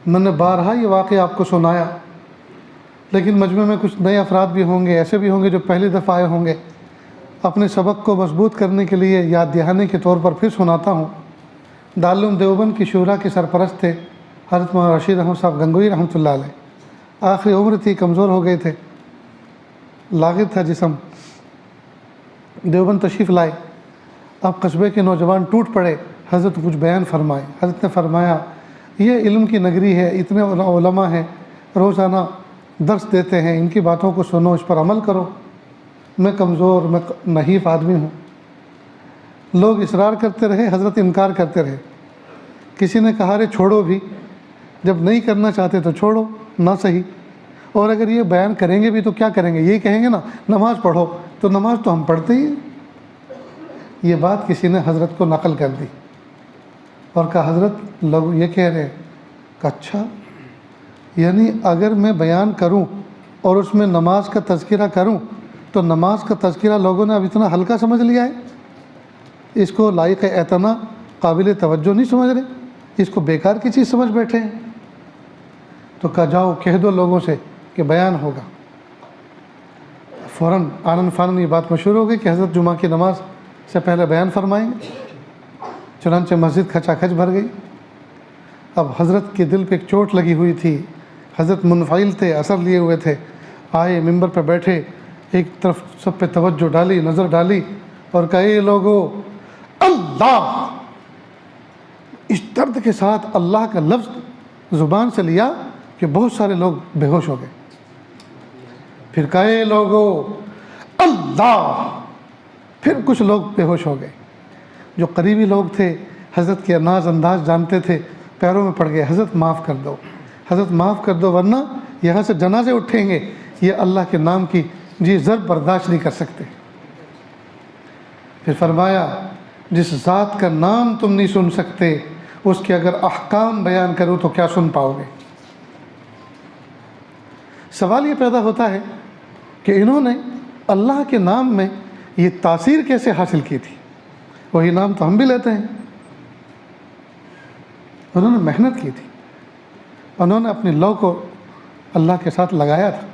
میں نے بارہا یہ واقعہ آپ کو سنایا، لیکن مجمع میں کچھ نئے افراد بھی ہوں گے، ایسے بھی ہوں گے جو پہلی دفعہ آئے ہوں گے۔ اپنے سبق کو مضبوط کرنے کے لیے یاد دہانی کے طور پر پھر سناتا ہوں۔ دارالعلوم دیوبند کی شورا کے سرپرست تھے حضرت مولانا رشید احمد صاحب گنگوئی رحمۃ اللہ علیہ۔ آخری عمر تھی، کمزور ہو گئے تھے، لاغر تھا جسم۔ دیوبند تشریف لائے، اب قصبے کے نوجوان ٹوٹ پڑے، حضرت کچھ بیان فرمائے۔ حضرت نے فرمایا یہ علم کی نگری ہے، اتنے علماء ہیں، روزانہ درس دیتے ہیں، ان کی باتوں کو سنو، اس پر عمل کرو۔ میں کمزور، میں نحیف آدمی ہوں۔ لوگ اصرار کرتے رہے، حضرت انکار کرتے رہے۔ کسی نے کہا رے چھوڑو بھی، جب نہیں کرنا چاہتے تو چھوڑو، نہ صحیح۔ اور اگر یہ بیان کریں گے بھی تو کیا کریں گے؟ یہی کہیں گے نا نماز پڑھو، تو نماز تو ہم پڑھتے ہی ہیں۔ یہ بات کسی نے حضرت کو نقل کر دی اور کہا حضرت لوگ یہ کہہ رہے ہیں کہ اچھا، یعنی اگر میں بیان کروں اور اس میں نماز کا تذکرہ کروں تو نماز کا تذکرہ لوگوں نے اب اتنا ہلکا سمجھ لیا ہے، اس کو لائق اعتنا، قابل توجہ نہیں سمجھ رہے، اس کو بیکار کی چیز سمجھ بیٹھے ہیں۔ تو کہا جاؤ کہہ دو لوگوں سے کہ بیان ہوگا۔ فوراً آنن فانن یہ بات مشہور ہو گئی کہ حضرت جمعہ کی نماز سے پہلے بیان فرمائیں گے۔ چنانچہ مسجد کھچا کھچ بھر گئی۔ اب حضرت کے دل پہ ایک چوٹ لگی ہوئی تھی، حضرت منفعل تھے، اثر لیے ہوئے تھے۔ آئے ممبر پہ بیٹھے، ایک طرف سب پہ توجہ ڈالی، نظر ڈالی اور کہا اے لوگو اللہ، اس درد کے ساتھ اللہ کا لفظ زبان سے لیا کہ بہت سارے لوگ بے ہوش ہو گئے۔ پھر کہا اے لوگو اللہ، پھر کچھ لوگ بے ہوش ہو گئے۔ جو قریبی لوگ تھے حضرت کے انداز جانتے تھے، پیروں میں پڑ گئے، حضرت معاف کر دو، حضرت معاف کر دو، ورنہ یہاں سے جنازے اٹھیں گے، یہ اللہ کے نام کی جی ضرب برداشت نہیں کر سکتے۔ پھر فرمایا جس ذات کا نام تم نہیں سن سکتے اس کے اگر احکام بیان کرو تو کیا سن پاؤ گے؟ سوال یہ پیدا ہوتا ہے کہ انہوں نے اللہ کے نام میں یہ تاثیر کیسے حاصل کی تھی؟ وہی نام تو ہم بھی لیتے ہیں۔ انہوں نے محنت کی تھی، انہوں نے اپنی لو کو اللہ کے ساتھ لگایا تھا۔